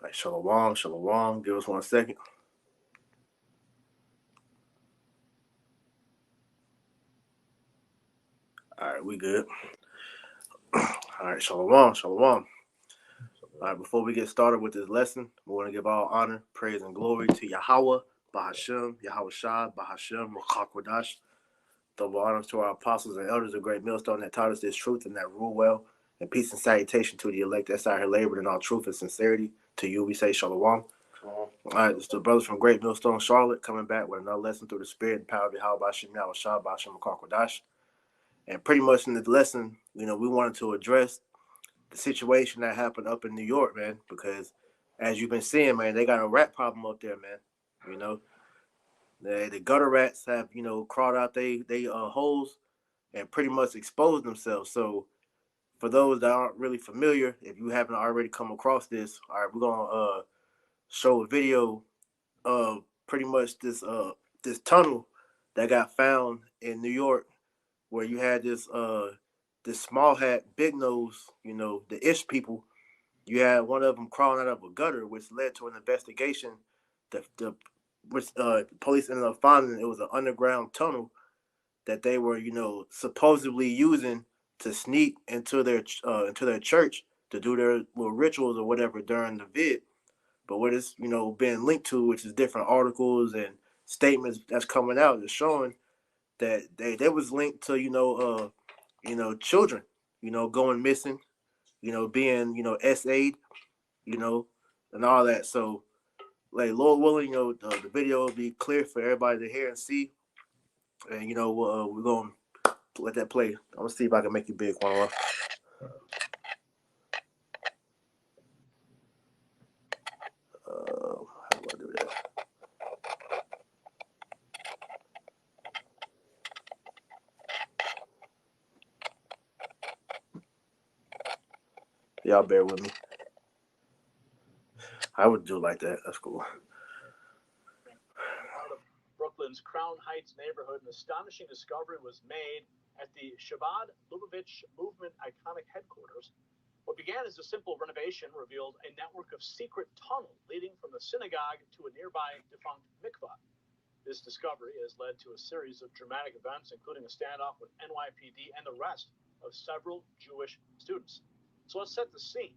Right, shalom, shalom. Give us 1 second. All right, we good. All right, shalom, shalom. All right, before we get started with this lesson, we want to give all honor, praise, and glory to Yahweh, Bahashem, Yahweh Shah, Bahashem, Ruach double honors to our apostles and elders of Great Millstone that taught us this truth and that rule well. And peace and salutation to the elect that's out here laboring in all truth and sincerity. To you, we say shalom. All right, it's the brothers from Great Millstone, Charlotte, coming back with another lesson through the spirit and power of Yahweh Bahashem, Yahweh Shah, Bahashem, Ruach. And pretty much in this lesson, we wanted to address the situation that happened up in New York, man, because as you've been seeing, man, they got a rat problem up there, man. The gutter rats have, crawled out they holes and pretty much exposed themselves. So for those that aren't really familiar, if you haven't already come across this, all right, we're gonna show a video of pretty much this tunnel that got found in New York, where you had this small hat, big nose, the Ish people. You had one of them crawling out of a gutter, which led to an investigation. Which police ended up finding it was an underground tunnel that they were, supposedly using to sneak into their church to do their little rituals or whatever during the vid. But what it's, being linked to, which is different articles and statements that's coming out, is showing that they was linked to, children, going missing, being, SA'd, and all that. So, like, Lord willing, the video will be clear for everybody to hear and see. And, we're going to let that play. I'm going to see if I can make it big one. How do I do that? Y'all bear with me. I would do it like that. That's cool. Part of Brooklyn's Crown Heights neighborhood, an astonishing discovery was made at the Chabad Lubavitch Movement iconic headquarters. What began as a simple renovation revealed a network of secret tunnels leading from the synagogue to a nearby defunct mikvah. This discovery has led to a series of dramatic events, including a standoff with NYPD and the arrest of several Jewish students. So let's set the scene.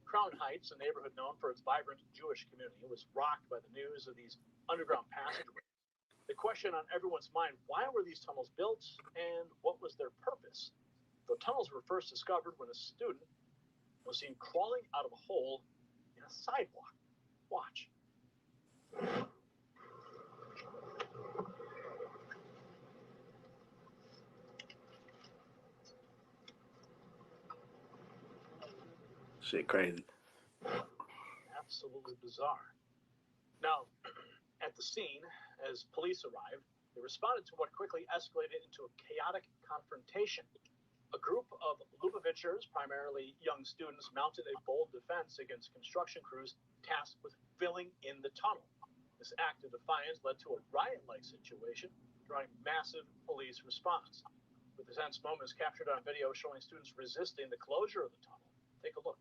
Crown Heights, a neighborhood known for its vibrant Jewish community, was rocked by the news of these underground passageways. The question on everyone's mind, why were these tunnels built and what was their purpose? The tunnels were first discovered when a student was seen crawling out of a hole in a sidewalk. Watch. Shit crazy. Absolutely bizarre. Now, at the scene, as police arrived, they responded to what quickly escalated into a chaotic confrontation. A group of Lubavitchers, primarily young students, mounted a bold defense against construction crews tasked with filling in the tunnel. This act of defiance led to a riot-like situation, drawing massive police response. With the tense moments captured on video showing students resisting the closure of the tunnel. Take a look.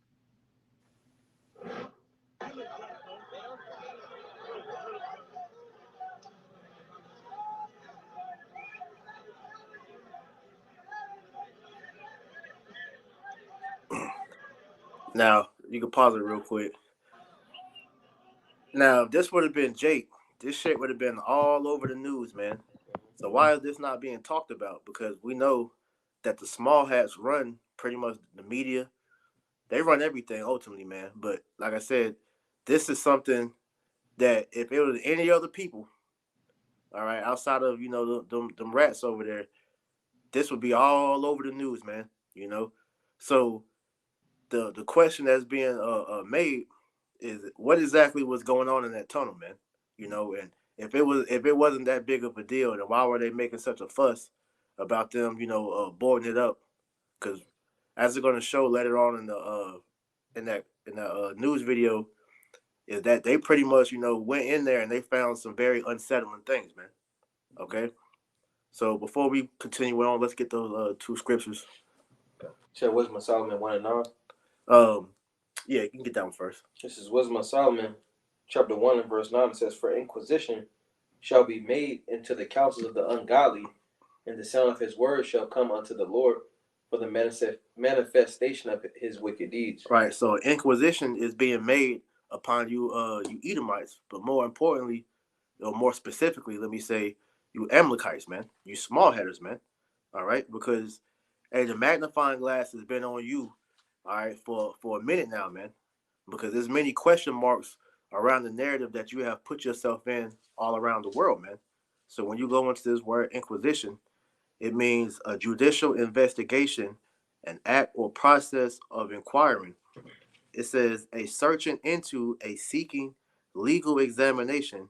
Now, you can pause it real quick. Now, if this would have been Jake, this shit would have been all over the news, man. So why is this not being talked about? Because we know that the small hats run pretty much the media. They run everything ultimately, man. But like I said, this is something that if it was any other people, all right, outside of, them rats over there, this would be all over the news, man. So the question that's being made is what exactly was going on in that tunnel, man. And if it wasn't that big of a deal, then why were they making such a fuss about them, boarding it up? Because as they're going to show later on in that news video, is that they pretty much went in there and they found some very unsettling things, man. Okay, so before we continue on, let's get those two scriptures. So what's my Solomon 1 and 9? Yeah, you can get that one first. This is Wisdom of Solomon, chapter 1 and verse 9. It says, "For inquisition shall be made into the counsels of the ungodly, and the sound of his words shall come unto the Lord for the manifestation of his wicked deeds." Right. So inquisition is being made upon you, you Edomites, but more importantly, or more specifically, let me say, you Amalekites, man, you small headers, man. All right, because hey, the magnifying glass has been on you, all right, for a minute now, man, because there's many question marks around the narrative that you have put yourself in all around the world, man. So when you go into this word inquisition, it means a judicial investigation, an act or process of inquiring. It says a searching into, a seeking, legal examination,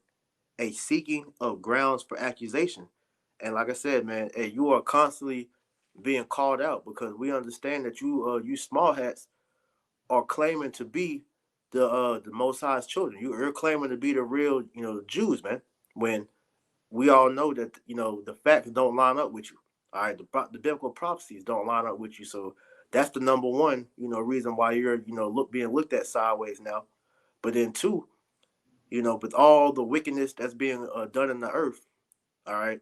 a seeking of grounds for accusation. And like I said, man, hey, you are constantly being called out because we understand that you small hats are claiming to be the Most High's children. You're claiming to be the real, Jews, man. When we all know that the facts don't line up with you. All right, the biblical prophecies don't line up with you. So that's the number one, reason why you're being looked at sideways now. But then two, with all the wickedness that's being done in the earth, all right,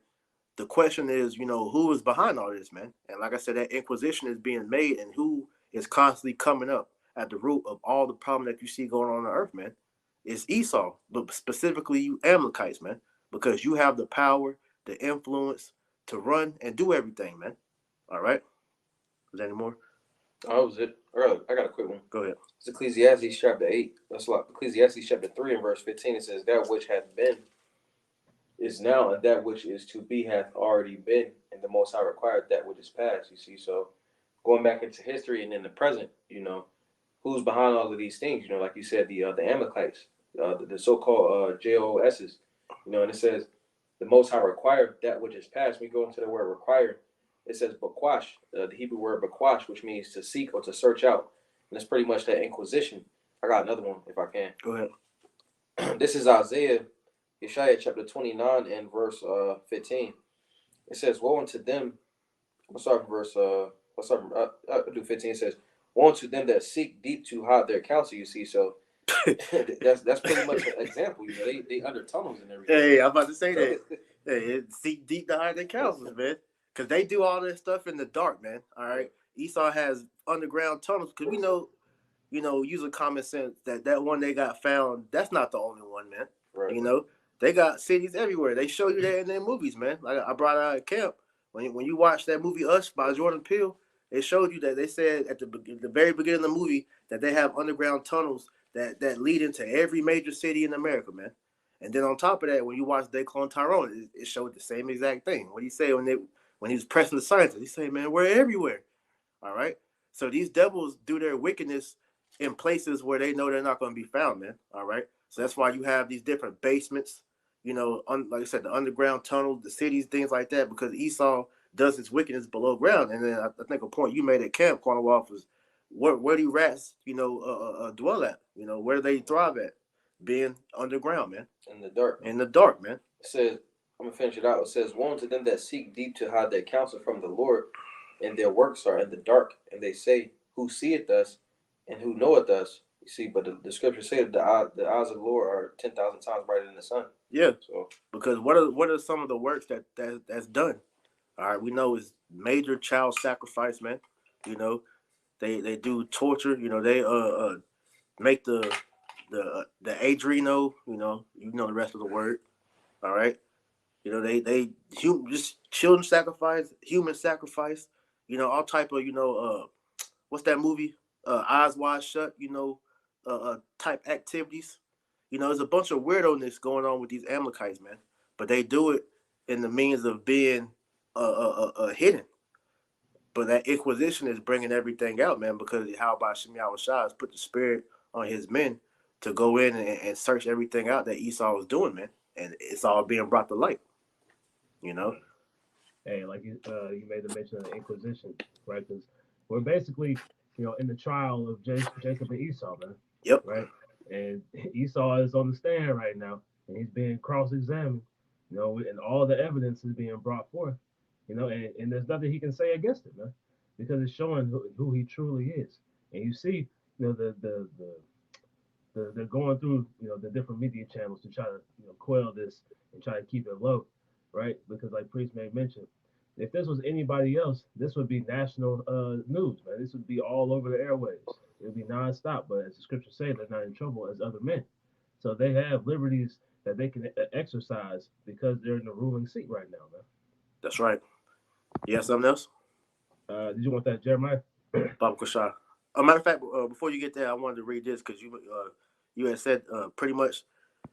the question is, who is behind all this, man? And like I said, that inquisition is being made, and who is constantly coming up at the root of all the problem that you see going on the earth, man? It's Esau, but specifically you Amalekites, man, because you have the power, the influence to run and do everything, man. All right. Is there any more? Oh, that was it. Early. I got a quick one. Go ahead. It's Ecclesiastes chapter 8. That's like Ecclesiastes chapter 3 and verse 15. It says, "That which hath been is now, and that which is to be hath already been, and the Most High required that which is past." You see, so going back into history and in the present, who's behind all of these things? Like you said, the Amalekites, the so-called JOSs, and it says the Most High required that which is past. When we go into the word required, it says bakwash, the Hebrew word bakwash, which means to seek or to search out, and it's pretty much that inquisition. I got another one if I can. Go ahead. This is Isaiah chapter 29 and verse 15. It says, "Woe unto them." I'll start from verse. I'll do 15. It says, "Woe unto them that seek deep to hide their counsel." You see, so that's pretty much an example. They under tunnels and everything. Hey, I'm about to say that. Hey, seek deep to hide their counsels, man, because they do all this stuff in the dark, man. All right, Esau has underground tunnels because we know, using common sense, that one they got found, that's not the only one, man. Right. They got cities everywhere. They show you that in their movies, man. Like I brought out at camp when you watch that movie Us by Jordan Peele, it showed you that they said at the very beginning of the movie that they have underground tunnels that lead into every major city in America, man. And then on top of that, when you watch Declan Tyrone, it showed the same exact thing. What he say when he was pressing the scientists, he said, "Man, we're everywhere." All right. So these devils do their wickedness in places where they know they're not going to be found, man. All right. So that's why you have these different basements, like I said, the underground tunnels, the cities, things like that, because Esau does his wickedness below ground. And then I think a point you made at camp, Cornwall, was where do rats, dwell at? Where do they thrive at? Being underground, man. In the dark. In the dark, man. It says, I'm going to finish it out. It says, "Woe unto them that seek deep to hide their counsel from the Lord, and their works are in the dark. And they say, Who seeth us, and who knoweth us?" You see, but the scriptures say that the eyes of the Lord are 10,000 times brighter than the sun. Yeah. So because what are some of the works that's done? All right, we know it's major child sacrifice, man. They do torture. They make the adreno. The rest of the word. All right. They just children sacrifice, human sacrifice. All type of what's that movie? Eyes Wide Shut. Type activities. There's a bunch of weirdo-ness going on with these Amalekites, man. But they do it in the means of being hidden. But that inquisition is bringing everything out, man, because how about Shem Yahushua has put the spirit on his men to go in and search everything out that Esau was doing, man. And it's all being brought to light, Hey, like you made the mention of the Inquisition, right? Because we're basically, in the trial of Jacob and Esau, man. Yep. Right? And Esau is on the stand right now, and he's being cross-examined, and all the evidence is being brought forth, and there's nothing he can say against it, man, because it's showing who he truly is. And you see, you know, they're going through, you know, the different media channels to try to, you know, quell this and try to keep it low, right? Because like Priest may mention, if this was anybody else, this would be national news, man. This would be all over the airwaves. It would be nonstop. But as the scriptures say, they're not in trouble as other men. So they have liberties that they can exercise because they're in the ruling seat right now, man. That's right. You have something else? Did you want that, Jeremiah? Baba Kushar. A matter of fact, before you get there, I wanted to read this because you had said pretty much,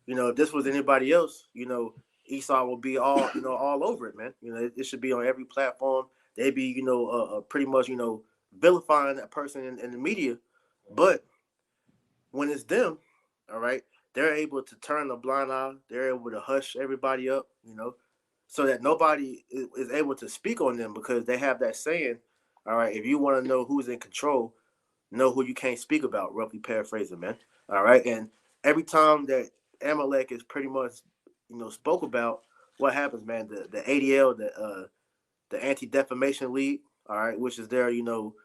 you know, if this was anybody else, you know, Esau will be all, you know, all over it, man. You know, it should be on every platform. They'd be, you know, pretty much, you know, vilifying that person in the media. But when it's them, all right, they're able to turn a blind eye. They're able to hush everybody up, you know, so that nobody is able to speak on them because they have that saying, all right, if you want to know who's in control, know who you can't speak about, roughly paraphrasing, man. All right. And every time that Amalek is pretty much, you know, spoke about, what happens, man? The ADL, the Anti-Defamation League, all right, which is their, you know,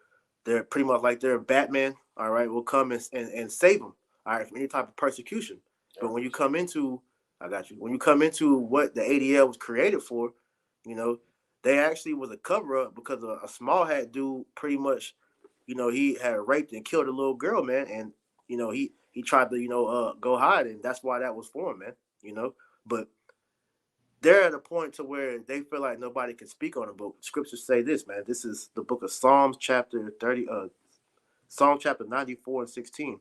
they're pretty much like their Batman, all right, will come and save them, all right, from any type of persecution. But when you come into, I got you, when you come into what the ADL was created for, you know, they actually was a cover up because a small hat dude pretty much, you know, he had raped and killed a little girl, man, and you know he tried to, you know, go hide, and that's why that was for him, man, you know. But they're at a point to where they feel like nobody can speak on them. But scriptures say this, man. This is the book of Psalms, chapter 30, Psalm chapter 94 and 16.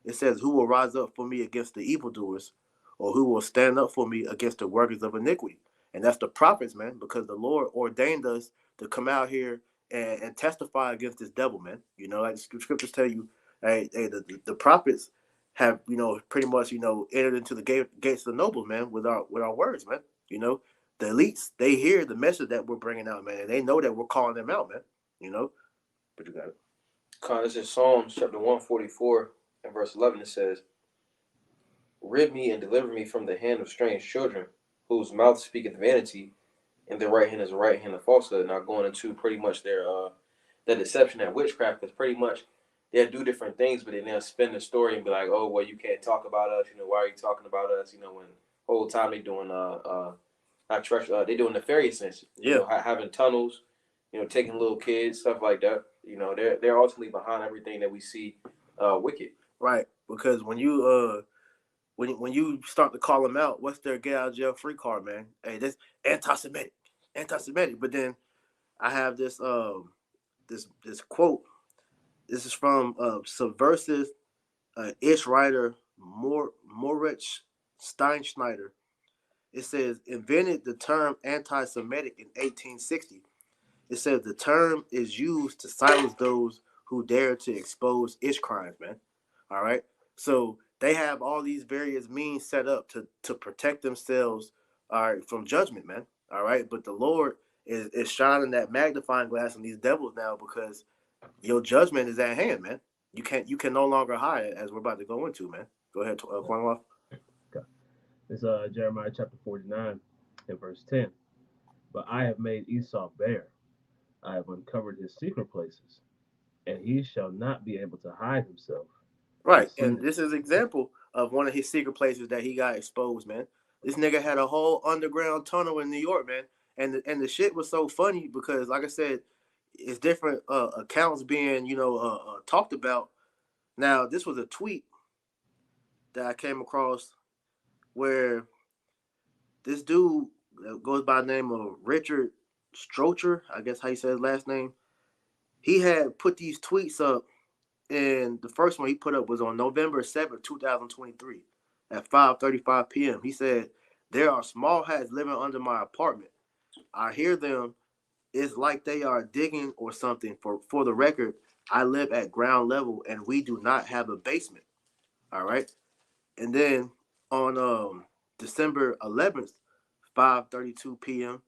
It says, "Who will rise up for me against the evildoers, or who will stand up for me against the workers of iniquity?" And that's the prophets, man, because the Lord ordained us to come out here and testify against this devil, man. You know, like the scriptures tell you, hey, the prophets have, you know, pretty much, you know, entered into the gates of the nobles, man, with our words, man. You know, the elites, they hear the message that we're bringing out, man, and they know that we're calling them out, man. You know, but you got it. This is Psalms chapter 144 and verse 11. It says, "Rid me and deliver me from the hand of strange children, whose mouth speaketh vanity, and their right hand is the right hand of falsehood." Now going into pretty much their deception and witchcraft, because pretty much they'll do different things, but then they'll spin the story and be like, "Oh, well, you can't talk about us. You know, why are you talking about us?" You know, when the whole time they doing not treasure, they doing nefariousness. Yeah. You know, having tunnels, you know, taking little kids, stuff like that. You know, they're ultimately behind everything that we see wicked. Right, because when you when you start to call them out, what's their get out of jail free card, man? Hey, this anti-Semitic, anti-Semitic. But then I have this this quote. This is from subversive ish writer Moritz Steinschneider. It says, invented the term anti-Semitic in 1860. It says the term is used to silence those who dare to expose ish crimes, man. All right. So they have all these various means set up to protect themselves, all right, from judgment, man. All right. But the Lord is shining that magnifying glass on these devils now because your judgment is at hand, man. You can no longer hide, as we're about to go into, man. Go ahead, Kwanwa. Okay. It's Jeremiah chapter 49 and verse 10. But I have made Esau bare. I have uncovered his secret places, and he shall not be able to hide himself. Right, and this is an example of one of his secret places that he got exposed, man. This nigga had a whole underground tunnel in New York, man, and the shit was so funny because, like I said, it's different accounts being, you know, talked about. Now, this was a tweet that I came across where this dude goes by the name of Richard Strocher, I guess how you say his last name. He had put these tweets up, and the first one he put up was on November 7th, 2023 at 5:35 p.m. He said, "There are small hats living under my apartment. I hear them. It's like they are digging or something. For the record, I live at ground level and we do not have a basement." All right. And then on December 11th, 5:32 p.m.,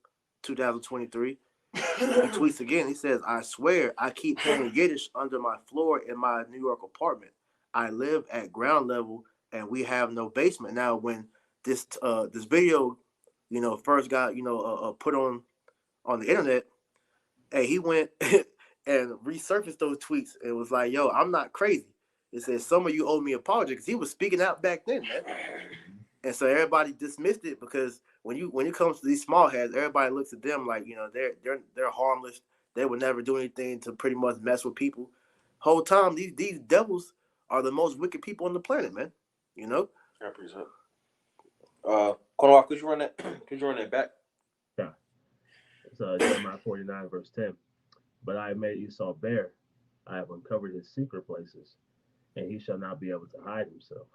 2023, he tweets again. He says, "I swear I keep hearing Yiddish under my floor in my New York apartment. I live at ground level and we have no basement." Now, when this video, you know, first got, you know, put on the internet, hey, he went and resurfaced those tweets. It was like, yo, I'm not crazy. It says, some of you owe me an apology, because he was speaking out back then, man. And so everybody dismissed it, because when it comes to these small hats, everybody looks at them like, they're harmless. They would never do anything to pretty much mess with people. Whole time, these devils are the most wicked people on the planet, man. I appreciate it. Cornwall, could you run that? Could you run that back? Yeah. It's Jeremiah 49, verse 10. But I have made Esau bare. I have uncovered his secret places, and he shall not be able to hide himself.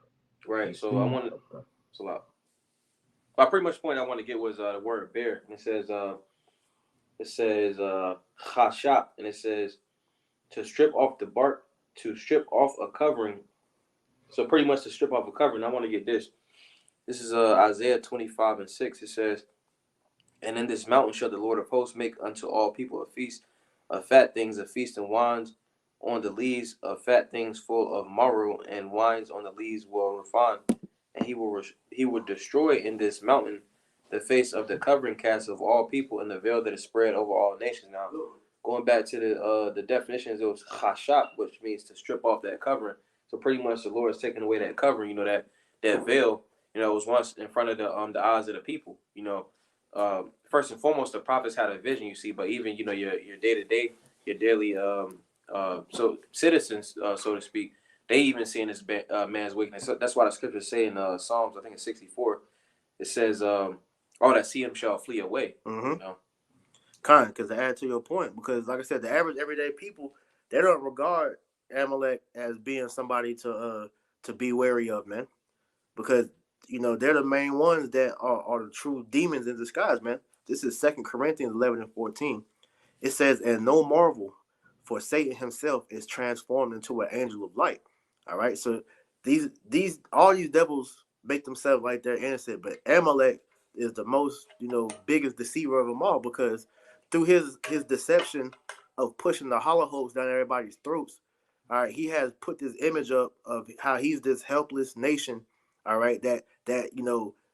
Right. So I wanted. It's a lot. My pretty much point I want to get was the word bear. It says chashap, and it says to strip off the bark, to strip off a covering. So pretty much to strip off a covering. I want to get this. This is Isaiah 25:6. It says, and in this mountain shall the Lord of hosts make unto all people a feast of fat things, a feast and wines on the lees of fat things full of marrow, and wines on the lees well refined. And he will destroy in this mountain the face of the covering cast of all people, and the veil that is spread over all nations. Now, going back to the definitions, it was chashap, which means to strip off that covering. So pretty much the Lord is taking away that covering, that veil, was once in front of the eyes of the people. First and foremost, the prophets had a vision, you see, but even your day-to-day, your daily so citizens, so to speak, they even seeing this man's weakness. So that's why the scriptures say in Psalms, I think it's 64, it says, all that see him shall flee away. Mm-hmm. Kind, because to add to your point, because like I said, the average everyday people, they don't regard Amalek as being somebody to be wary of, man, because they're the main ones that are the true demons in disguise, man. This is 2 Corinthians 11:14. It says, and no marvel, for Satan himself is transformed into an angel of light. All right, so all these devils make themselves like they're innocent, but Amalek is the most biggest deceiver of them all, because through his deception of pushing the hollow hopes down everybody's throats, all right, he has put this image up of how he's this helpless nation, all right, that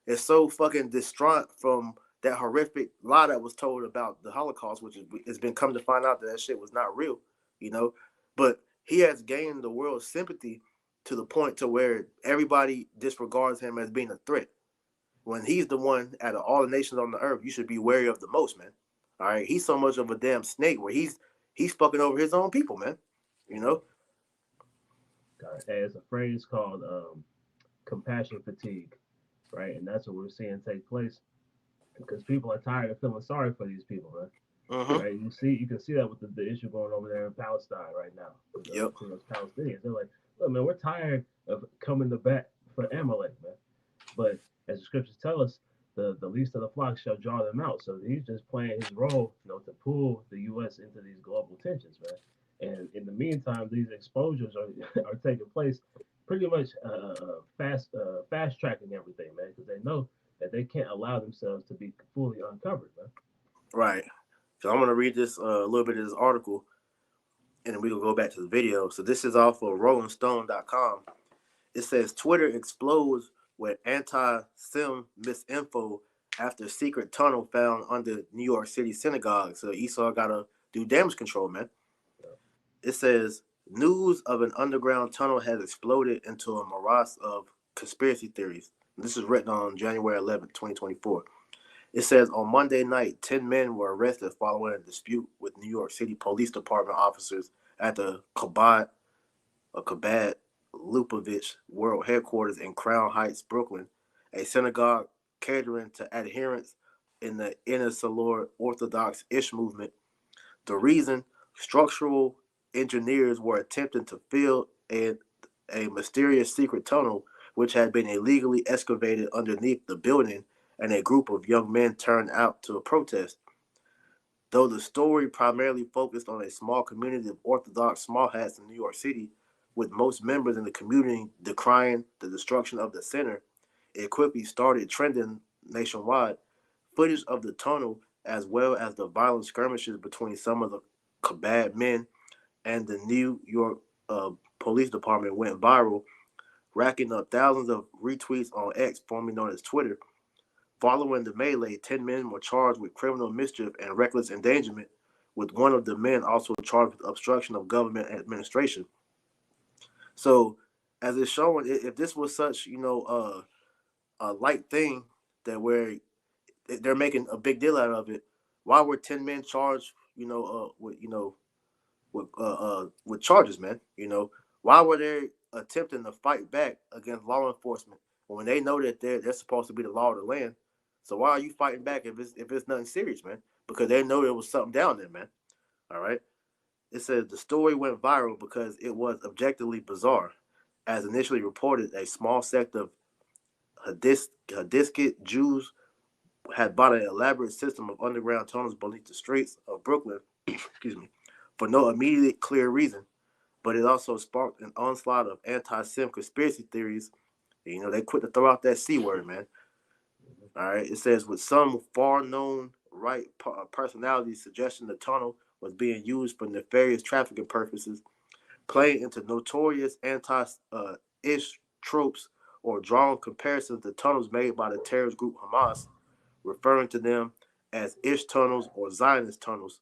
is so fucking distraught from that horrific lie that was told about the Holocaust, which has been come to find out that shit was not real, but he has gained the world's sympathy to the point to where everybody disregards him as being a threat, when he's the one out of all the nations on the earth you should be wary of the most, man. All right, he's so much of a damn snake where he's fucking over his own people, man. There's a phrase called compassion fatigue, right? And that's what we're seeing take place, because people are tired of feeling sorry for these people, man. Right? You can see that with the issue going over there in Palestine right now. Yep. Those Palestinians, they're like, look, man, we're tired of coming to bat for Amalek, man. But as the scriptures tell us, the least of the flock shall draw them out. So he's just playing his role, to pull the U.S. into these global tensions, man. And in the meantime, these exposures are taking place, pretty much fast tracking everything, man, because they know that they can't allow themselves to be fully uncovered, man. Right. So I'm going to read this a little bit of this article, and then we will go back to the video. So this is off of RollingStone.com. It says Twitter explodes with anti-Sim misinfo after secret tunnel found under New York City synagogue. So Esau got to do damage control, man. It says news of an underground tunnel has exploded into a morass of conspiracy theories. This is written on January 11th, 2024. It says on Monday night, 10 men were arrested following a dispute with New York City Police Department officers at the Chabad Lubavitch World Headquarters in Crown Heights, Brooklyn, a synagogue catering to adherents in the Inner Salor Orthodox Ish movement. The reason, structural engineers were attempting to fill a mysterious secret tunnel which had been illegally excavated underneath the building, and a group of young men turned out to protest. Though the story primarily focused on a small community of Orthodox small hats in New York City, with most members in the community decrying the destruction of the center, it quickly started trending nationwide. Footage of the tunnel, as well as the violent skirmishes between some of the Chabad men and the New York Police Department, went viral, racking up thousands of retweets on X, formerly known as Twitter. Following the melee, 10 men were charged with criminal mischief and reckless endangerment, with one of the men also charged with obstruction of government administration. So as it's showing, if this was such, a light thing that where they're making a big deal out of it, why were 10 men charged, with charges, man? Why were they attempting to fight back against law enforcement when they know that they're supposed to be the law of the land? So why are you fighting back if it's nothing serious, man? Because they know there was something down there, man. All right. It says the story went viral because it was objectively bizarre. As initially reported, a small sect of Hasidic Jews had bought an elaborate system of underground tunnels beneath the streets of Brooklyn, excuse me, for no immediate clear reason. But it also sparked an onslaught of anti-Sim conspiracy theories. They quit to throw out that C word, man. All right. It says with some far-known right personalities suggesting the tunnel was being used for nefarious trafficking purposes, playing into notorious anti-ish tropes or drawing comparisons to tunnels made by the terrorist group Hamas, referring to them as ish tunnels or Zionist tunnels.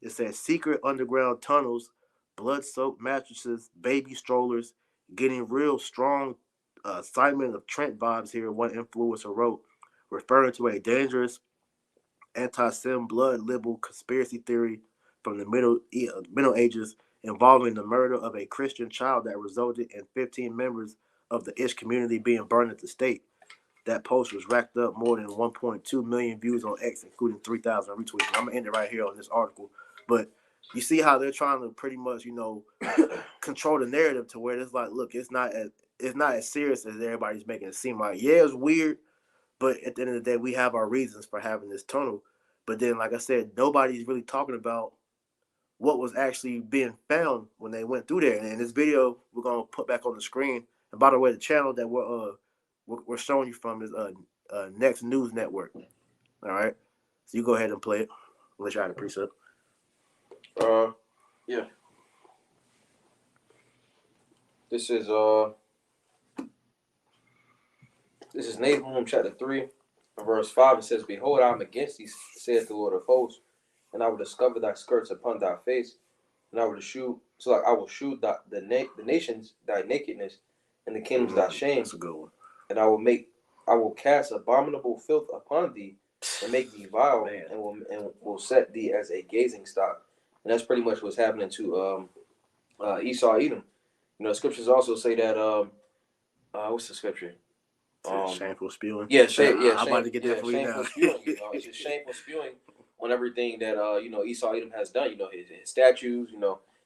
It says secret underground tunnels, blood-soaked mattresses, baby strollers, getting real strong Simon of Trent vibes here, one influencer wrote, referring to a dangerous anti-Sem blood libel conspiracy theory from the Middle Ages involving the murder of a Christian child that resulted in 15 members of the Ish community being burned at the stake. That post was racked up more than 1.2 million views on X, including 3,000 retweets. I'm gonna end it right here on this article, but you see how they're trying to pretty much, control the narrative to where it's like, look, it's not as serious as everybody's making it seem like. Yeah, it's weird, but at the end of the day, we have our reasons for having this tunnel. But then, like I said, nobody's really talking about what was actually being found when they went through there. And in this video, we're gonna put back on the screen. And by the way, the channel that we're showing you from is Next News Network. All right, so you go ahead and play it. Unless you had a preset. Yeah. This is Nahum chapter 3, verse 5. It says, "Behold, I am against thee, saith the Lord of hosts, and I will discover thy skirts upon thy face, and I will shew the nations thy nakedness, and the kingdoms thy shame. That's a good one. And I will cast abominable filth upon thee, and make thee vile, and will set thee as a gazing stock." And that's pretty much what's happening to Esau Edom. Scriptures also say that what's the scripture? Shameful spewing. Yeah, I'm about to get that for you now. Spewing, it's just shameful spewing on everything that Esau Edom has done. His statues,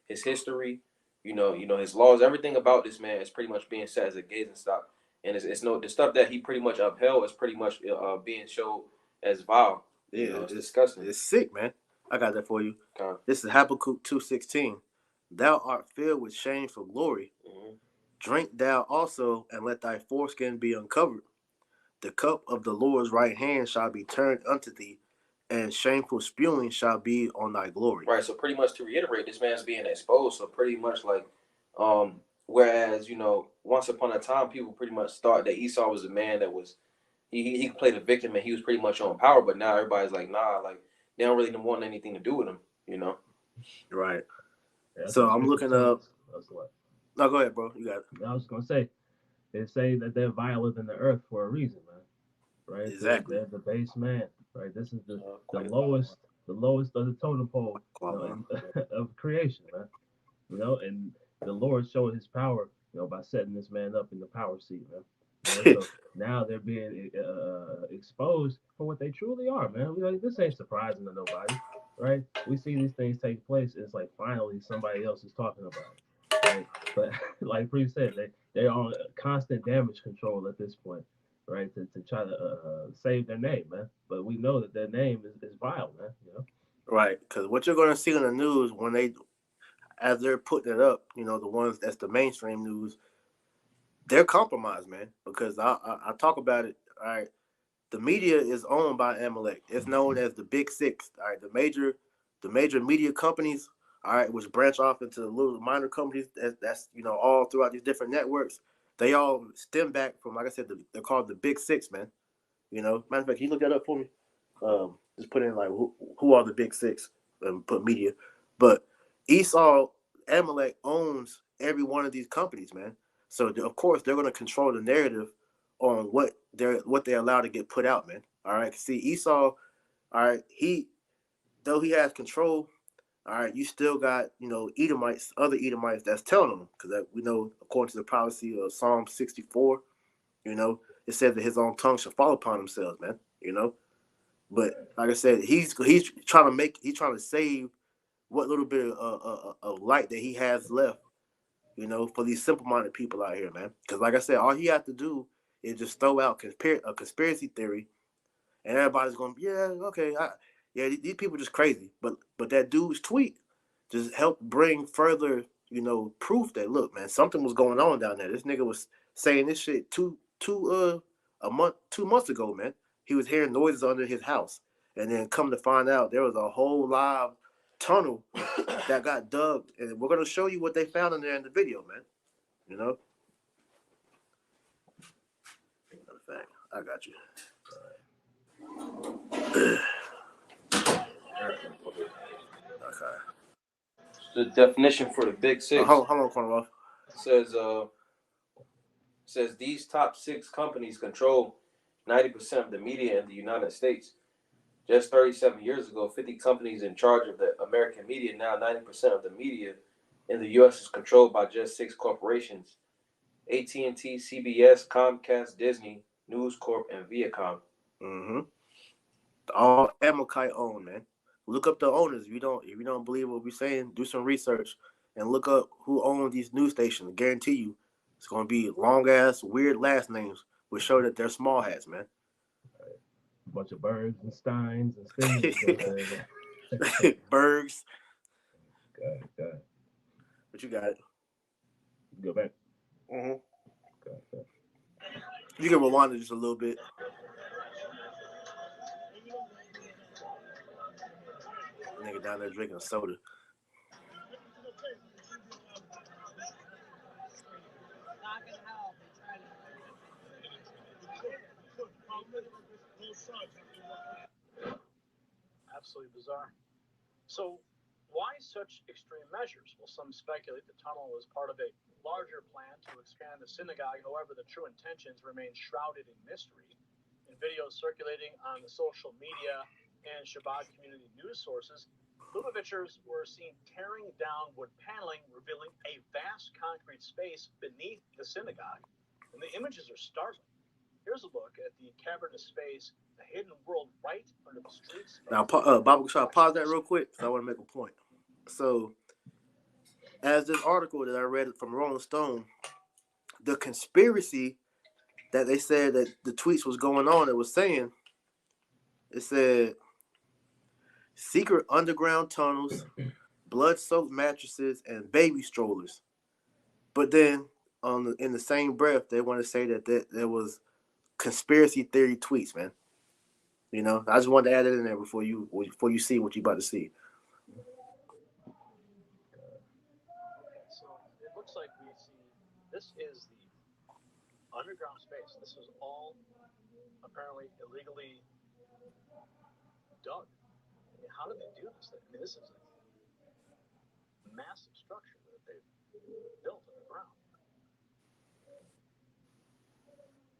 his history, his laws, everything about this man is pretty much being set as a gazing stock. And the stuff that he pretty much upheld is pretty much being shown as vile. Yeah, it's disgusting. It's sick, man. I got that for you. Okay. This is Habakkuk 2:16. Thou art filled with shame for glory. Mm-hmm. Drink thou also, and let thy foreskin be uncovered. The cup of the Lord's right hand shall be turned unto thee, and shameful spewing shall be on thy glory. Right. So pretty much to reiterate, this man's being exposed. So pretty much like, whereas once upon a time, people pretty much thought that Esau was a man that was he played a victim and he was pretty much on power. But now everybody's like, nah, like they don't really want anything to do with him. Right. Yeah, so I'm looking up. That's what. No, go ahead, bro. You got it. I was gonna say, they say that they're viler than the earth for a reason, man. Right? Exactly. They're the base man, right? This is the lowest of the totem pole of creation, man. And the Lord showing His power, by setting this man up in the power seat, man. So now they're being exposed for what they truly are, man. This ain't surprising to nobody, right? We see these things take place. It's like finally somebody else is talking about it, right? But like Bree said, they're on constant damage control at this point, right? To try to save their name, man. But we know that their name is vile, man. Right, because what you're gonna see on the news as they're putting it up, the ones that's the mainstream news, they're compromised, man. Because I talk about it. All right, the media is owned by Amalek. It's known as the Big Six. All right, the major media companies. All right, which branch off into the little minor companies. That's all throughout these different networks. They all stem back from, like I said, they're called the Big Six, man. Matter of fact, can you look that up for me? Just put in like who are the Big Six and put media. But Esau, Amalek owns every one of these companies, man. So of course they're going to control the narrative on what they're allowed to get put out, man. All right. See, Esau, all right, though he has control, all right, you still got, Edomites, other Edomites that's telling them, because we know, according to the prophecy of Psalm 64, it says that his own tongue shall fall upon themselves, man. But like I said, he's trying to save what little bit of light that he has left, for these simple-minded people out here, man. Because like I said, all he has to do is just throw out a conspiracy theory, and everybody's going, yeah, okay, these people are just crazy. But that dude's tweet just helped bring further, proof that, look, man, something was going on down there. This nigga was saying this shit 2 months ago, man. He was hearing noises under his house, and then come to find out there was a whole live tunnel that got dug, and we're gonna show you what they found in there in the video, man. Matter of fact, I got you. Okay. The definition for the Big Six Hold on, Cornwall. says these top 6 companies control 90% of the media in the United States. Just 37 years ago, 50 companies in charge of the American media. Now 90% of the media in the U.S. is controlled by just 6 corporations: AT&T, CBS, Comcast, Disney, News Corp, and Viacom. Mm-hmm. All Amalekite owned, man. Look up the owners. If you don't believe what we're saying, do some research and look up who owns these news stations. I guarantee you, it's gonna be long ass, weird last names, which show that they're small hats, man. A bunch of Bergs and Steins and Stings. Bergs. Got it. But you got it. Go back. Mm-hmm. Okay. You can rewind it just a little bit. Nigga down there drinking soda. Absolutely bizarre. So, why such extreme measures? Well, some speculate the tunnel was part of a larger plan to expand the synagogue. However, the true intentions remain shrouded in mystery. In videos circulating on the social media and Shabbat community news sources, Lubavitchers were seen tearing down wood paneling, revealing a vast concrete space beneath the synagogue. And the images are startling. Here's a look at the cavernous space, the hidden world right under the streets. Now, Bob, try to pause that real quick because I want to make a point. So, as this article that I read from Rolling Stone, the conspiracy that they said that the tweets was going on, it was saying, it said, secret underground tunnels, blood-soaked mattresses, and baby strollers. But then, in the same breath, they want to say that there was conspiracy theory tweets, man. I just wanted to add it in there before you see what you're about to see. So it looks like we see this is the underground space. This is all apparently illegally dug. I mean, how did they do this thing? I mean, this is a massive structure that they've built underground.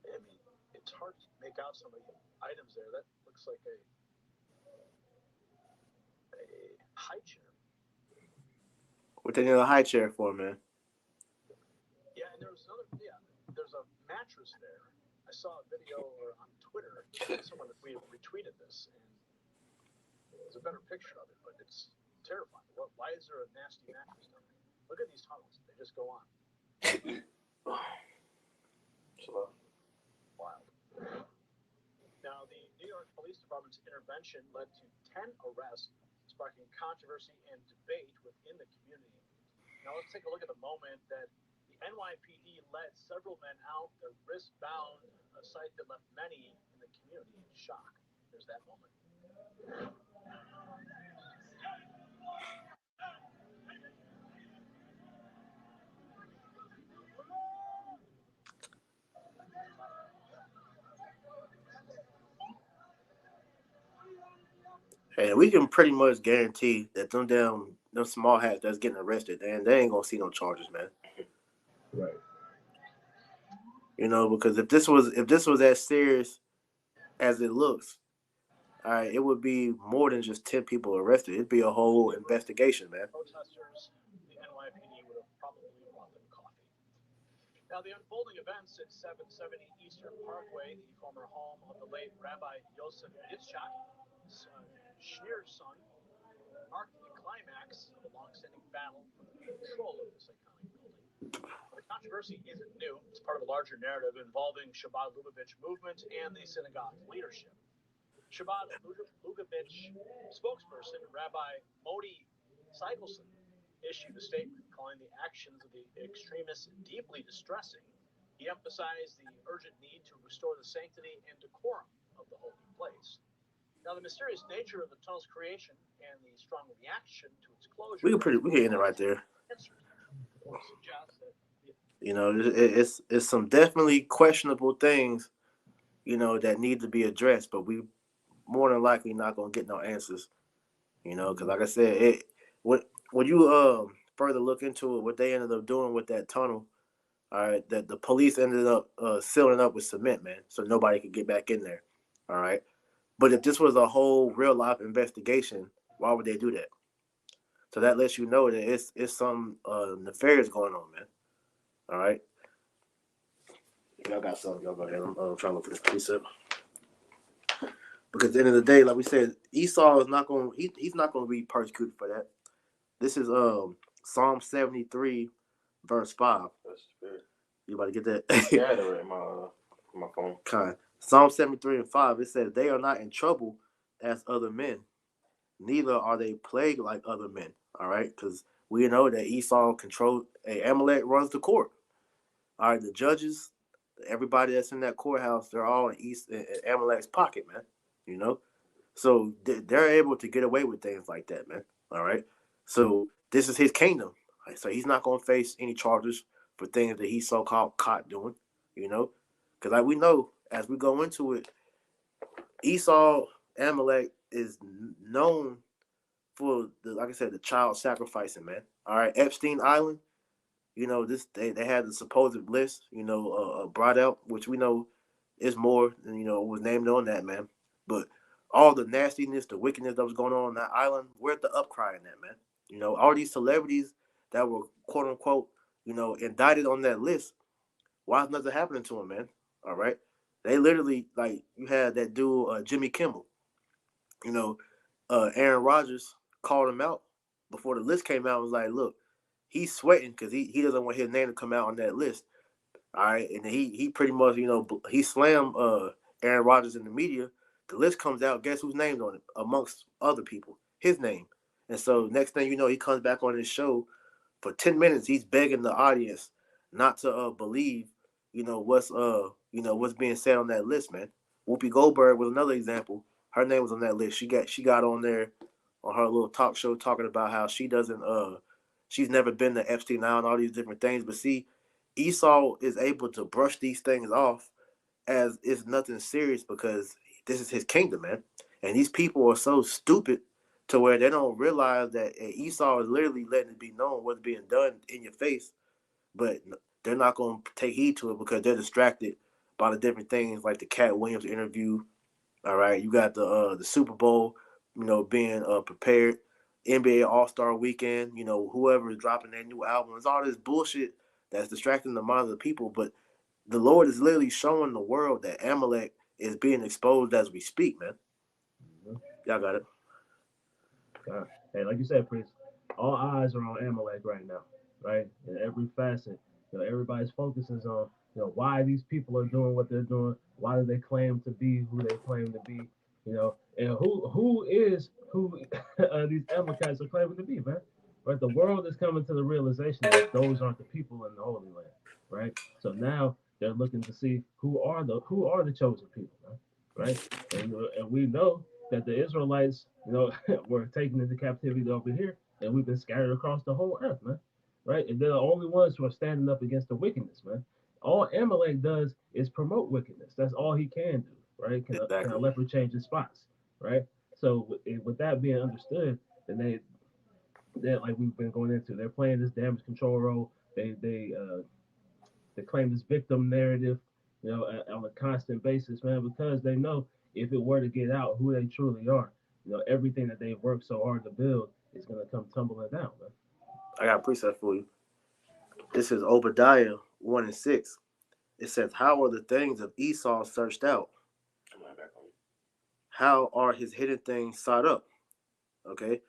I mean, it's hard to make out some of the items there. That looks like a high chair. What they need a high chair for, man? Yeah, and there's a mattress there. I saw a video on Twitter. Someone retweeted this, and there's a better picture of it, but it's terrifying. Why is there a nasty mattress down there? Look at these tunnels; they just go on. Wild. Now, the New York Police Department's intervention led to 10 arrests, sparking controversy and debate within the community. Now, let's take a look at the moment that the NYPD led several men out, their wrists bound, a sight that left many in the community in shock. There's that moment. And we can pretty much guarantee that them damn them small hats that's getting arrested, and they ain't gonna see no charges, man. Right. You know, because if this was as serious as it looks, all right, it would be more than just 10 people arrested. It'd be a whole investigation, man. Protesters, the NYPD would have probably brought them coffee. Now, the unfolding events at 770 Eastern Parkway, the former home of the late Rabbi Yosef Yitzchak, Schneer's son, marked the climax of a long-standing battle for the control of this iconic building. The controversy isn't new. It's part of a larger narrative involving Chabad Lubavitch movement and the synagogue leadership. Chabad Lubavitch spokesperson Rabbi Modi Seigelson issued a statement calling the actions of the extremists deeply distressing. He emphasized the urgent need to restore the sanctity and decorum of the holy place. Now, the mysterious nature of the tunnel's creation and the strong reaction to its closure. We can end it right there. Suggest that, you know, it's some definitely questionable things, you know, that need to be addressed, but we more than likely not gonna get no answers. You know, because like I said, when you further look into it, what they ended up doing with that tunnel, all right, that the police ended up sealing up with cement, man, so nobody could get back in there. All right. But if this was a whole real life investigation, why would they do that? So that lets you know that it's some nefarious going on, man. All right. Y'all got something. Y'all go ahead. I'm trying to look for this precept. Because at the end of the day, like we said, Esau is not going. He's not going to be persecuted for that. This is Psalm 73, verse 5. That's fair. You about to get that? Yeah, I had it in my phone. Kind. Psalm 73 and 5. It says, "They are not in trouble as other men, neither are they plagued like other men." All right, because we know that Esau controls. Amalek runs the court. All right, the judges, everybody that's in that courthouse, they're all in Amalek's pocket, man. You know, so they're able to get away with things like that, man. All right, so this is his kingdom. Right? So he's not going to face any charges for things that he's so-called caught doing. You know, because like we know as we go into it, Esau, Amalek is known for like I said, the child sacrificing, man. All right, Epstein Island. You know, they had the supposed list, you know, brought out, which we know is more than, you know, was named on that, man. But all the nastiness, the wickedness that was going on that island, we're at the upcry in that, man. You know, all these celebrities that were quote unquote, you know, indicted on that list, why is nothing happening to them, man? All right. They literally, like, you had that dude, Jimmy Kimmel, you know, Aaron Rodgers called him out before the list came out and was like, look, he's sweating because he doesn't want his name to come out on that list. All right. And he pretty much, you know, he slammed Aaron Rodgers in the media. The list comes out. Guess whose name's on it? Amongst other people. His name. And so next thing you know, he comes back on his show for 10 minutes. He's begging the audience not to believe, you know, what's being said on that list, man. Whoopi Goldberg was another example. Her name was on that list. She got on there on her little talk show talking about how she doesn't she's never been to Epstein Island, all these different things. But see, Esau is able to brush these things off as it's nothing serious because this is his kingdom, man. And these people are so stupid to where they don't realize that Esau is literally letting it be known what's being done in your face, but they're not going to take heed to it because they're distracted by the different things like the Cat Williams interview. All right, you got the Super Bowl, you know, being prepared. NBA All-Star Weekend, you know, whoever is dropping their new album. It's all this bullshit that's distracting the minds of the people. But the Lord is literally showing the world that Amalek is being exposed as we speak, man. Mm-hmm. Y'all got it. God. Hey, like you said, Prince, all eyes are on Amalek right now, right? In every facet. You know, everybody's focus is on, you know, why these people are doing what they're doing. Why do they claim to be who they claim to be? You know, and who these Amalekites are claiming to be, man. Right? The world is coming to the realization that those aren't the people in the Holy Land, right? So now they're looking to see who are the chosen people, man? Right? And we know that the Israelites, you know, were taken into captivity over here, and we've been scattered across the whole earth, man. Right? And they're the only ones who are standing up against the wickedness, man. All Amalek does is promote wickedness. That's all he can do, right? Can a leopard change his spots, right? So with that being understood, then They're like we've been going into. They're playing this damage control role. They claim this victim narrative, on a constant basis, man, because they know if it were to get out who they truly are, everything that they've worked so hard to build is gonna come tumbling down, man. I got a precept for you. This is Obadiah 1:6. It says, "How are the things of Esau searched out? How are his hidden things sought up?" Okay,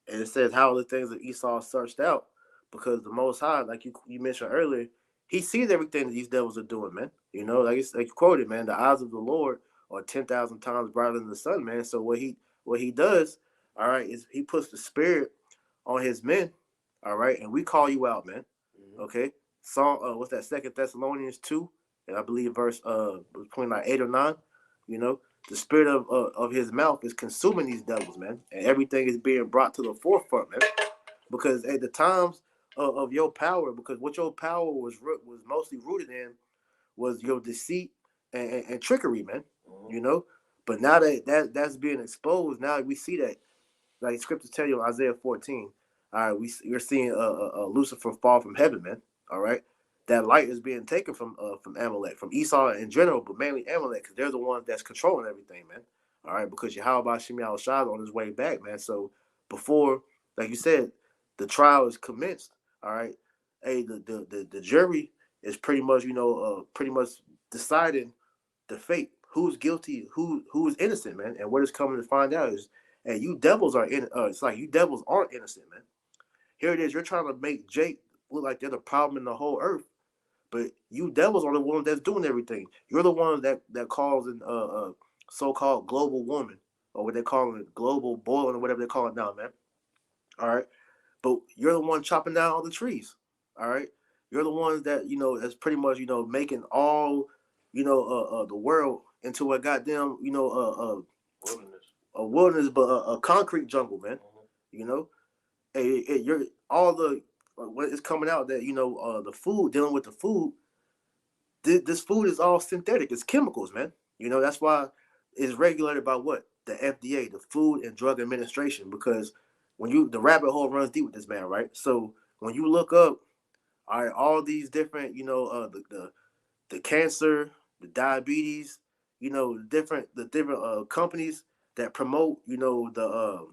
and it says, "How are the things of Esau searched out?" Because the Most High, like you mentioned earlier, He sees everything that these devils are doing, man. Like you quoted, man. The eyes of the Lord are 10,000 times brighter than the sun, man. So what he does, all right, is He puts the spirit on His men, all right, and we call you out, man. Okay, Psalm, what's that? 2 Thessalonians, and I believe verse between like 8 or 9. You know, the spirit of His mouth is consuming these devils, man, and everything is being brought to the forefront, man. Because at the times of your power, because what your power was mostly rooted in was your deceit and trickery, man. You know, but now that's being exposed, now we see that, like scriptures tell you in Isaiah 14. All right, we're seeing Lucifer fall from heaven, man. All right, that light is being taken from Amalek, from Esau in general, but mainly Amalek, because they're the ones that's controlling everything, man. All right, because Yahweh Shem Shai on his way back, man. So before, like you said, the trial is commenced. All right, hey, the jury is pretty much deciding the fate, who's guilty, who is innocent, man. And what is coming to find out is, and you devils are in. It's like you devils aren't innocent, man. Here it is. You're trying to make Jake look like they're the problem in the whole earth, but you devils are the ones that's doing everything. You're the ones that causing so-called global warming, or what they call it, global boiling, or whatever they call it now, man. All right, but you're the one chopping down all the trees. All right, you're the ones that that's pretty much making all the world into a goddamn Wilderness. a wilderness, but a concrete jungle, man. You know, you're all the what is coming out that the food, dealing with the food. This food is all synthetic. It's chemicals, man. That's why it's regulated by what, the FDA, the Food and Drug Administration, because the rabbit hole runs deep with this, man, right? So when you look up, all these different, the cancer, the diabetes, the different companies that promote, the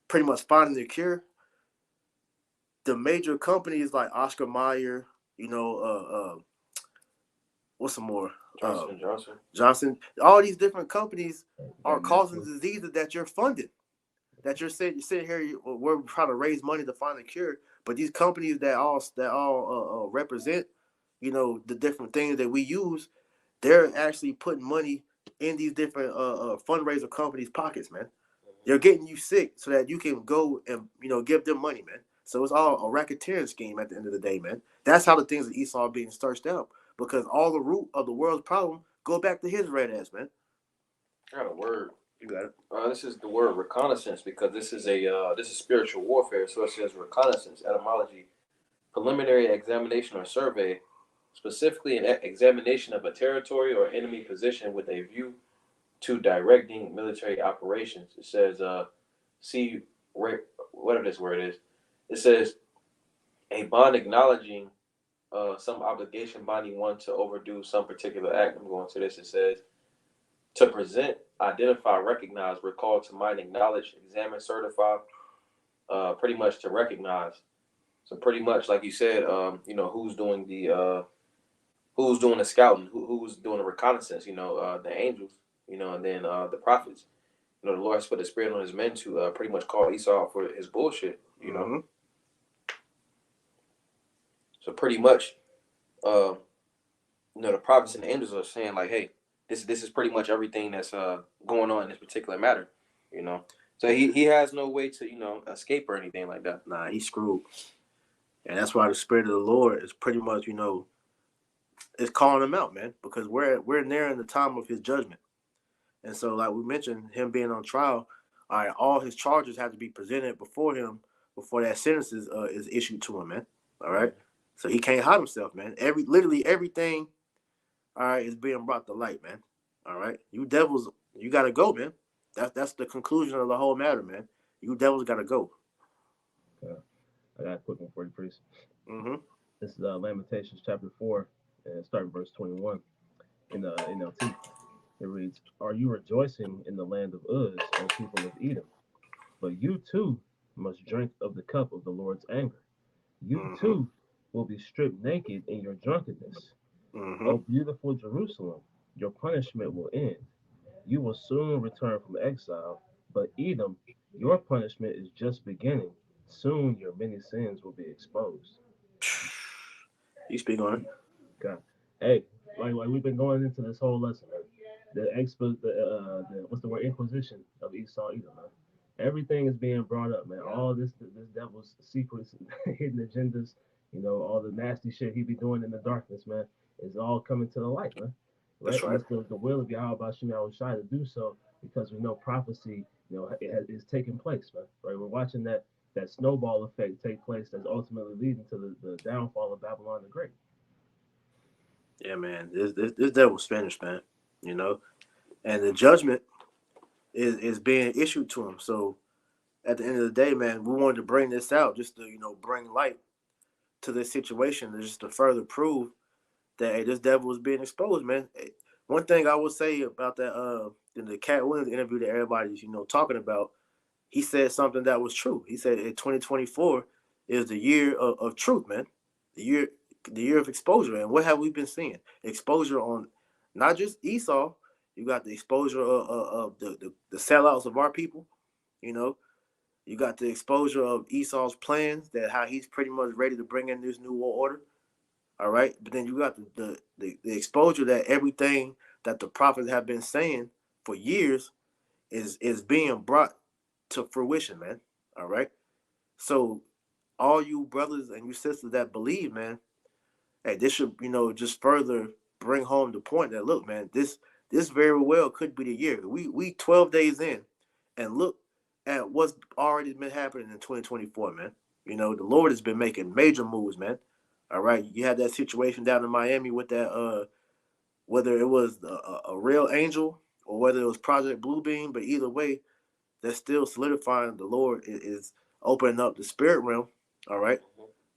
pretty much finding the cure. The major companies like Oscar Mayer, what's some more? Johnson. All these different companies are causing diseases that you're funding. That you're sitting here, we're trying to raise money to find a cure, but these companies that all represent, the different things that we use, they're actually putting money in these different fundraiser companies' pockets, man. They're getting you sick so that you can go and give them money, man. So it's all a racketeering scheme at the end of the day, man. That's how the things of Esau are being searched out, because all the root of the world's problem go back to his red ass, man. I got a word. You got it. This is the word reconnaissance, because this is spiritual warfare. So it says reconnaissance, etymology, preliminary examination or survey, specifically an examination of a territory or enemy position with a view to directing military operations. It says, whatever this word is. It says a bond acknowledging some obligation binding one to overdo some particular act. I'm going to this. It says to present, identify, recognize, recall to mind, acknowledge, examine, certify. Pretty much to recognize. So pretty much, like you said, who's doing the scouting, who's doing the reconnaissance. The angels. And then the prophets. The Lord has put the spirit on his men to pretty much call Esau for his bullshit. Mm-hmm. So pretty much, the prophets and the angels are saying like, hey, this is pretty much everything that's going on in this particular matter. So he has no way to escape or anything like that. Nah, he's screwed, and that's why the spirit of the Lord is pretty much is calling him out, man, because we're nearing the time of his judgment. And so, like we mentioned, him being on trial, all his charges have to be presented before him before that sentence is issued to him, man. All right, so he can't hide himself, man. Literally everything, is being brought to light, man. All right, you devils, you gotta go, man. That's the conclusion of the whole matter, man. You devils gotta go. I got a quick one for you, priest. Mm-hmm. This is Lamentations chapter 4, and starting verse 21 in the NLT. It reads, "Are you rejoicing in the land of Uz, O people of Edom? But you too must drink of the cup of the Lord's anger. You Mm-hmm. too will be stripped naked in your drunkenness. Mm-hmm. O beautiful Jerusalem, your punishment will end. You will soon return from exile, but Edom, your punishment is just beginning. Soon your many sins will be exposed." You speak on it. God, hey, like we've been going into this whole lesson, man. The what's the word, inquisition of Esau, Edom, man. Everything is being brought up, man. All this devil's secrets, hidden agendas, all the nasty shit he be doing in the darkness, man, is all coming to the light, man. That's Right, and right. it's the will of Yahweh Bashim Yahushai to do so because we know prophecy, is taking place, man. Right, we're watching that snowball effect take place that's ultimately leading to the downfall of Babylon the Great. Yeah, man. This devil's Spanish, man. You know, and the judgment is being issued to him. So at the end of the day, man, we wanted to bring this out just to bring light to this situation, and just to further prove that hey, this devil is being exposed, man. Hey, one thing I would say about that in the Cat Williams interview that everybody's talking about, he said something that was true. He said in 2024 is the year of truth, man. The year of exposure. And what have we been seeing? Exposure on not just Esau. You got the exposure of the sellouts of our people. You know, you got the exposure of Esau's plans, that how he's pretty much ready to bring in this new world order. All right, but then you got the exposure that everything that the prophets have been saying for years is being brought to fruition, man. All right, so all you brothers and you sisters that believe, man, hey, this should just further bring home the point that look, man, this very well could be the year. We 12 days in, and look at what's already been happening in 2024, man. The Lord has been making major moves, man. All right, you had that situation down in Miami with that whether it was a real angel or whether it was Project Bluebeam, but either way, that's still solidifying the Lord is opening up the spirit realm. All right,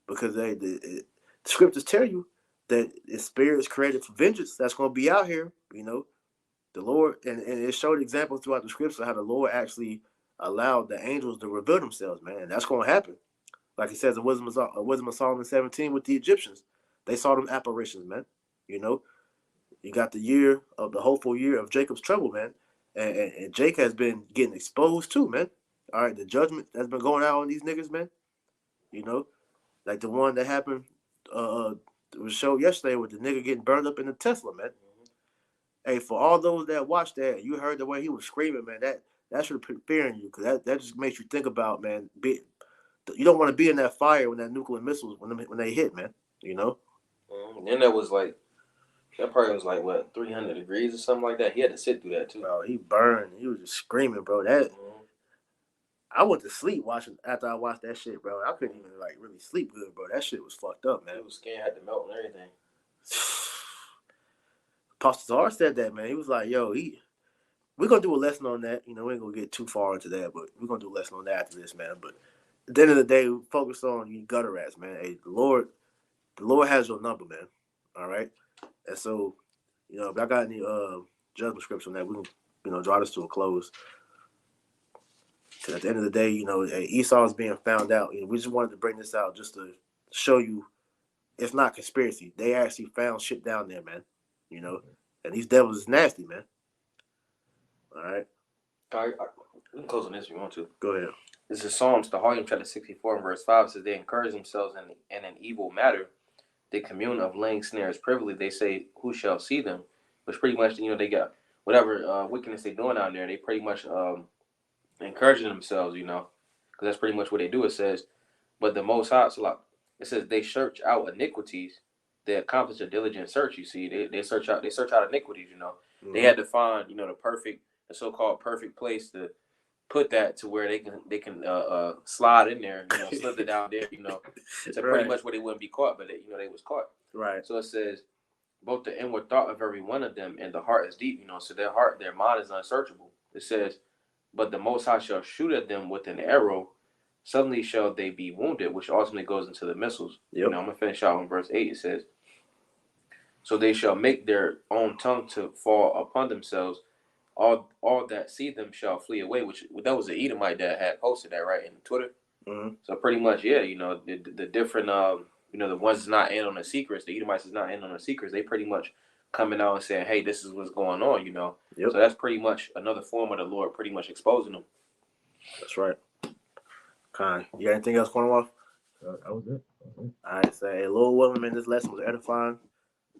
because the scriptures tell you that the spirit is created for vengeance. That's going to be out here. The Lord, and it showed examples throughout the scriptures how the Lord actually allowed the angels to reveal themselves, man. And that's going to happen. Like it says in Wisdom of Solomon 17 with the Egyptians. They saw them apparitions, man. You know, you got the hopeful year of Jacob's trouble, man. And Jake has been getting exposed too, man. All right, the judgment that's been going out on these niggas, man. You know, like the one that happened, it was showed yesterday with the nigga getting burned up in the Tesla, man. Hey, for all those that watched that, you heard the way he was screaming, man. That should put fear in you, because that just makes you think about, man. You don't want to be in that fire when that nuclear missiles when they hit, man. And that was like, that probably was like what, 300 degrees or something like that. He had to sit through that too. Bro, he burned. He was just screaming, bro. I went to sleep after I watched that shit, bro. I couldn't even like really sleep good, bro. That shit was fucked up, man. He was scared, had to melt and everything. Pastor Czar said that, man. He was like, yo, we're gonna do a lesson on that. We ain't gonna get too far into that, but we're gonna do a lesson on that after this, man. But at the end of the day, we focus on you gutter rats, man. Hey, the Lord has your number, man. All right. And so, if I got any judgment scripts on that, we can draw this to a close. Because at the end of the day, Esau is being found out. We just wanted to bring this out just to show you it's not conspiracy. They actually found shit down there, man. And these devils is nasty, man. All right. We can close on this if you want to. Go ahead. This is Psalms, the volume chapter 64 and verse 5 says, they encourage themselves in an evil matter. They commune of laying snares privily. They say, who shall see them? Which pretty much, they got whatever wickedness they're doing out there. They pretty much encouraging themselves, because that's pretty much what they do. It says, but the Most High, it says they search out iniquities. They accomplish a diligent search. You see, they search out iniquities. Mm-hmm. They had to find the so-called perfect place to put that to where they can slide in there, slip it down there, so right. Pretty much where they wouldn't be caught, but they was caught. Right. So it says, both the inward thought of every one of them and the heart is deep, so their mind is unsearchable. It says, but the Most High shall shoot at them with an arrow suddenly shall they be wounded, which ultimately goes into the missiles. Yep. You know, I'm gonna finish out in verse 8. It says, "So they shall make their own tongue to fall upon themselves. All that see them shall flee away." Which that was the Edomite that had posted that right in Twitter. Mm-hmm. So pretty much, yeah, you know, the different, you know, the ones that's not in on the secrets, the Edomites is not in on the secrets. They pretty much coming out and saying, "Hey, this is what's going on," you know. Yep. So that's pretty much another form of the Lord, pretty much exposing them. That's right. Kind. You got anything else going on? That was it. All right, so hey, Lord willing, man, this lesson was edifying.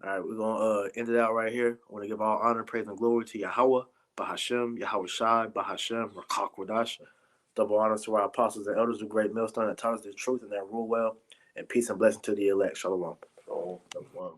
All right, we're gonna end it out right here. I want to give all honor, praise, and glory to Yahweh, Bahashem, Yahweh Shai, Bahashem, Rakak Wadash. Double honors to our apostles and elders of Great Millstone that taught us the truth and that rule well. And peace and blessing to the elect. Shalom. So, Wow.